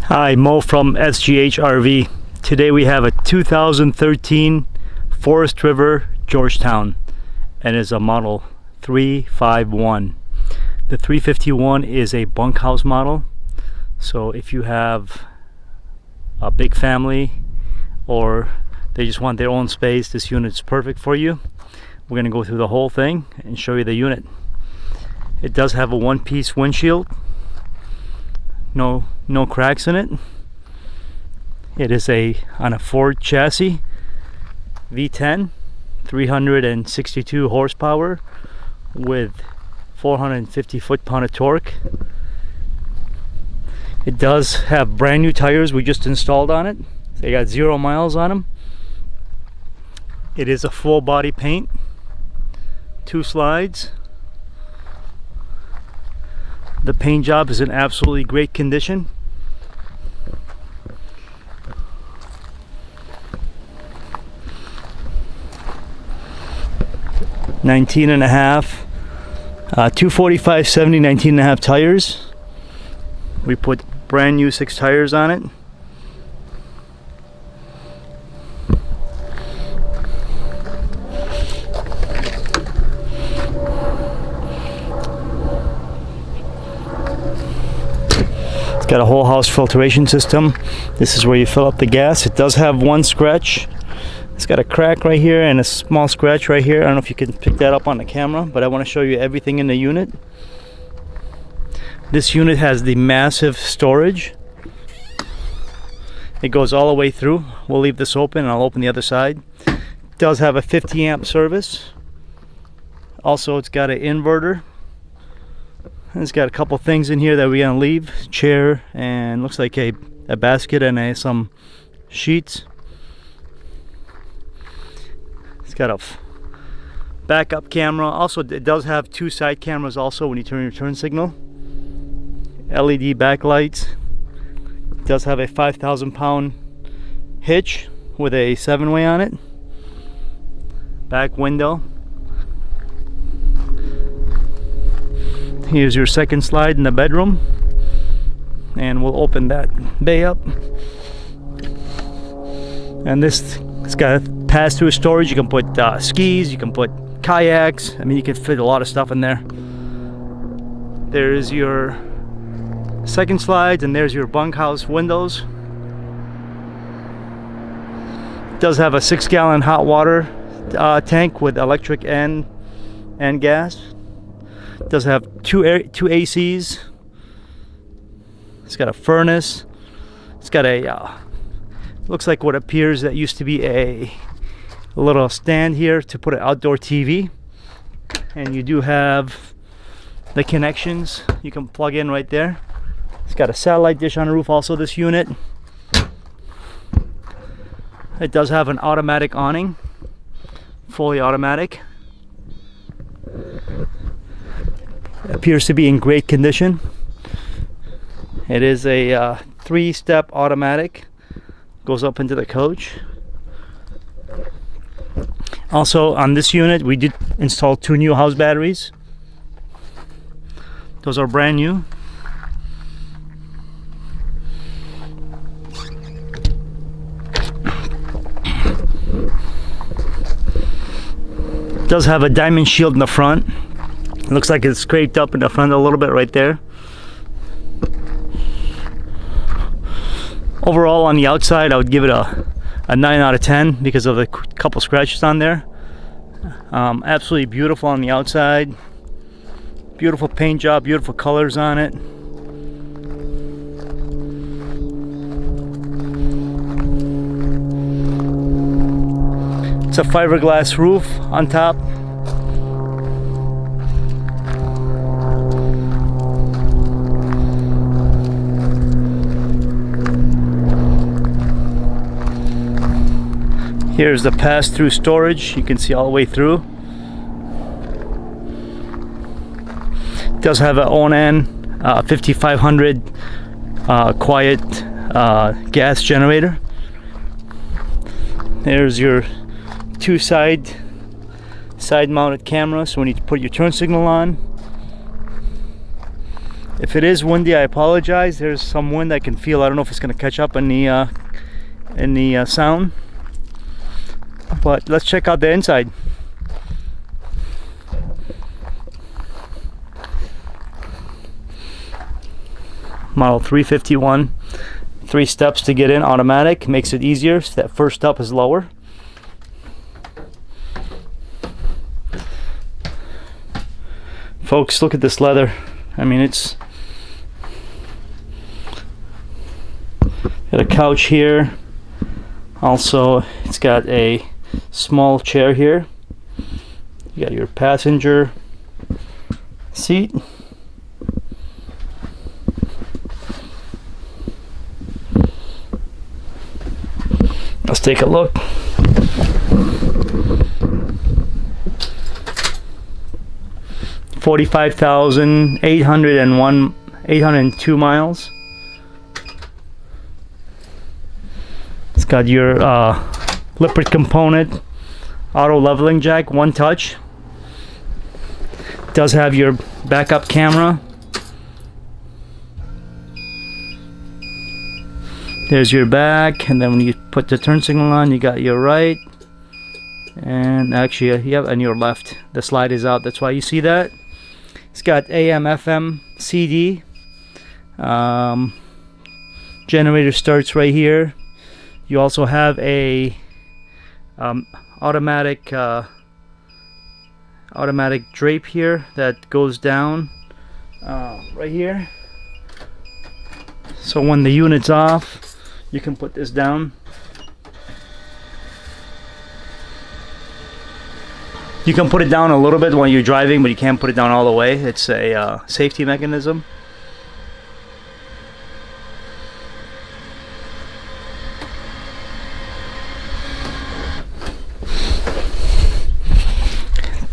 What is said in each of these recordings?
Hi, Mo from SGH Rv. Today we have a 2013 Forest River Georgetown, and it's a model 351. The 351 is a bunkhouse model, so if you have a big family or they just want their own space, this unit's perfect for you. We're going to go through the whole thing and show you the unit. It does have a one-piece windshield. No cracks in it. It is on a Ford chassis, V10, 362 horsepower with 450 foot-pound of torque. It does have brand new tires we just installed on it. They got 0 miles on them. It is a full body paint, 2 slides. The paint job is in absolutely great condition. $19.5, 245/70, 19.5 tires. We put brand new 6 tires on it. It's got a whole house filtration system. This is where you fill up the gas. It does have one scratch. It's got a crack right here and a small scratch right here. I don't know if you can pick that up on the camera, but I want to show you everything in the unit. This unit has the massive storage. It goes all the way through. We'll leave this open and I'll open the other side. It does have a 50 amp service. Also, it's got an inverter. It's got a couple things in here that we're gonna leave. Chair and looks like a basket and some sheets. It's got a backup camera. Also, it does have 2 side cameras also when you turn your turn signal. LED backlights. It does have a 5,000-pound hitch with a 7-way on it. Back window. Here's your second slide in the bedroom, and we'll open that bay up. And this, it's got pass-through storage. You can put skis, you can put kayaks. I mean, you can fit a lot of stuff in there. There's your second slide, and there's your bunkhouse windows. It does have a 6-gallon hot water tank with electric and gas. It does have two ACs. It's got a furnace. It's got a looks like what appears that used to be a little stand here to put an outdoor TV. And you do have the connections you can plug in right there. It's got a satellite dish on the roof also, this unit. It does have an automatic awning, fully automatic. Appears to be in great condition. It is a 3-step automatic. Goes up into the coach. Also, on this unit we did install 2 new house batteries. Those are brand new. It does have a diamond shield in the front. It looks like it's scraped up in the front a little bit right there. Overall, on the outside, I would give it a 9 out of 10 because of the couple scratches on there. Absolutely beautiful on the outside. Beautiful paint job, beautiful colors on it. It's a fiberglass roof on top. Here's the pass-through storage. You can see all the way through. It does have an Onan 5500 quiet gas generator. There's your 2 side-mounted cameras. So when you put your turn signal on, If it is windy, I apologize. There's some wind I can feel. I don't know if it's going to catch up in the sound. But let's check out the inside. Model 351. 3 steps to get in, automatic. Makes it easier. So that first step is lower. Folks, look at this leather. I mean, it's got a couch here. Also, it's got a small chair here. You got your passenger seat. Let's take a look. $45,802 miles. It's got your lippert component, auto leveling jack, one touch. Does have your backup camera. There's your back, and then when you put the turn signal on, you got your right, and actually, yeah, and your left. The slide is out. That's why you see that. It's got AM, FM, CD. Generator starts right here. You also have a automatic drape here that goes down right here. So when the unit's off, you can put this down. You can put it down a little bit when you're driving, but you can't put it down all the way. It's a safety mechanism.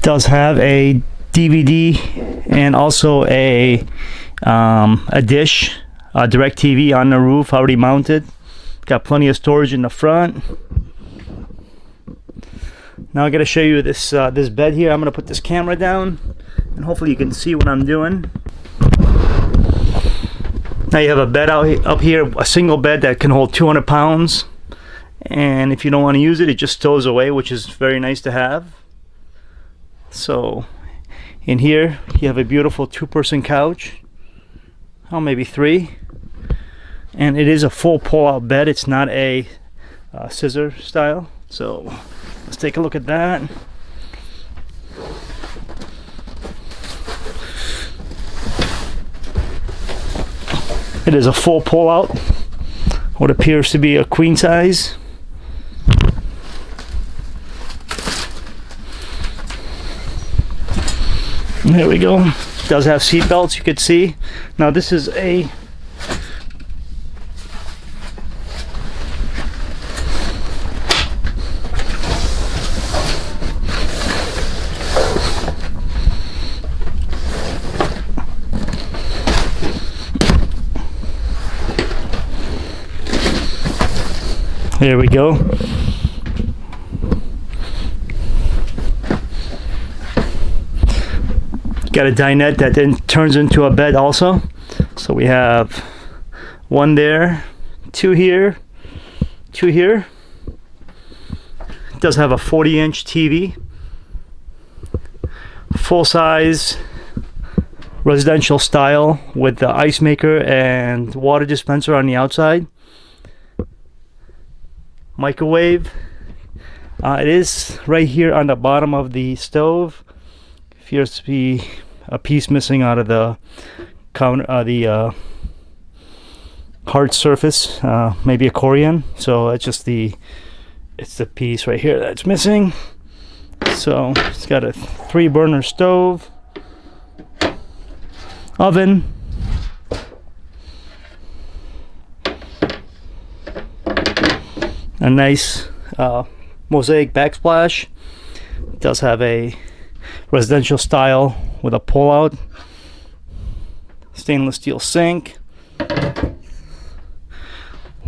Does have a DVD and also a dish, direct TV on the roof already mounted. Got plenty of storage in the front. Now I gotta show you this this bed here. I'm gonna put this camera down, and hopefully you can see what I'm doing. Now you have a bed up here, a single bed that can hold 200 pounds, and if you don't want to use it, it just stows away, which is very nice to have. So in here you have a beautiful 2-person couch, oh, maybe 3, and it is a full pull-out bed. It's not a scissor style. So let's take a look at that. It is a full pull-out, what appears to be a queen size. There we go. It does have seat belts, you could see. Now this is a there we go. Got a dinette that then turns into a bed also. So we have one there, 2 here, 2 here. It does have a 40-inch TV. Full size residential style with the ice maker and water dispenser on the outside. Microwave. It is right here on the bottom of the stove. Appears to be a piece missing out of the counter, the hard surface, maybe a Corian. So it's just it's the piece right here that's missing. So it's got a 3-burner stove, oven, a nice mosaic backsplash. It does have a residential style with a pull-out, stainless steel sink,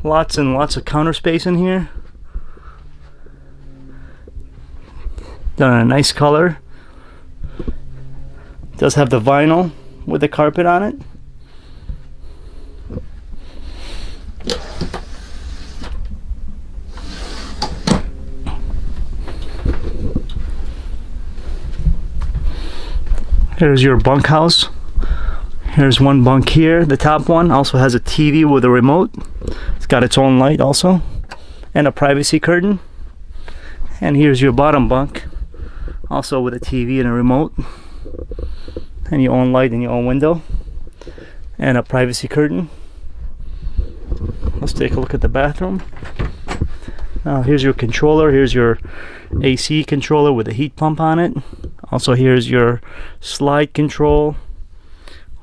lots and lots of counter space in here. Done in a nice color. It does have the vinyl with the carpet on it. Here's your bunkhouse. Here's one bunk here. The top one also has a TV with a remote. It's got its own light also, and a privacy curtain. And here's your bottom bunk, also with a TV and a remote, and your own light and your own window, and a privacy curtain. Let's take a look at the bathroom. Now here's your controller. Here's your AC controller with a heat pump on it. Also here's your slide control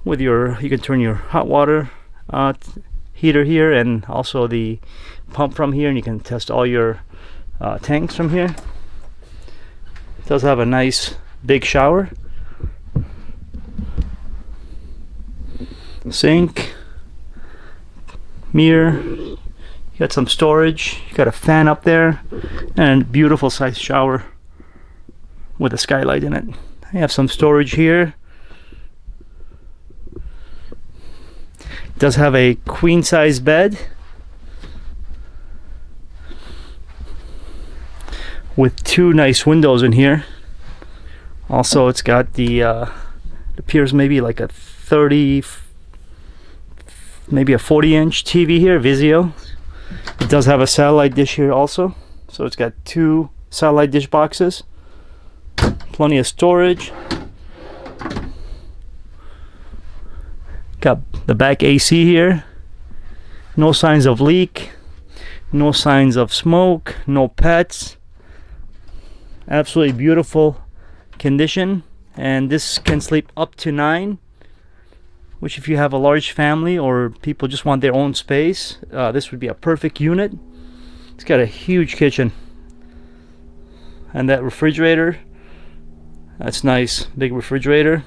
with your, you can turn your hot water heater here, and also the pump from here, and you can test all your tanks from here. It does have a nice big shower, sink, mirror. You got some storage. You got a fan up there, and beautiful size shower with a skylight in it. You have some storage here. It does have a queen size bed with two nice windows in here. Also, it's got the it appears maybe like a 30, maybe a 40-inch TV here, Vizio. It does have a satellite dish here also, so it's got two satellite dish boxes. Plenty of storage. Got the back AC here. No signs of leak, no signs of smoke, no pets. Absolutely beautiful condition, and this can sleep up to 9, which if you have a large family or people just want their own space, this would be a perfect unit. It's got a huge kitchen, and that refrigerator, that's nice, big refrigerator.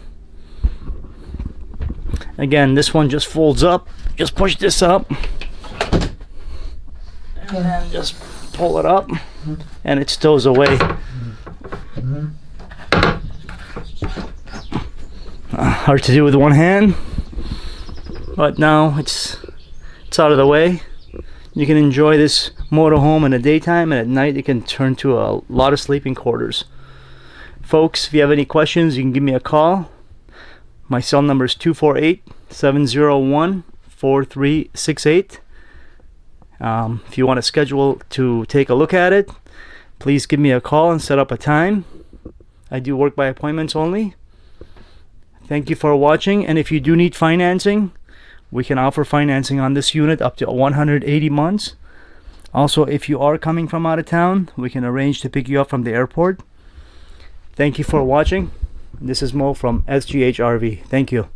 Again, this one just folds up. Just push this up and then just pull it up, and it stows away. Hard to do with one hand, but now it's out of the way. You can enjoy this motorhome in the daytime, and at night it can turn to a lot of sleeping quarters. Folks, if you have any questions, you can give me a call. My cell number is 248-701-4368. If you want to schedule to take a look at it, please give me a call and set up a time. I do work by appointments only. Thank you for watching, and if you do need financing, we can offer financing on this unit up to 180 months. Also, if you are coming from out of town, we can arrange to pick you up from the airport. Thank you for watching. This is Mo from SGH Rv. Thank you.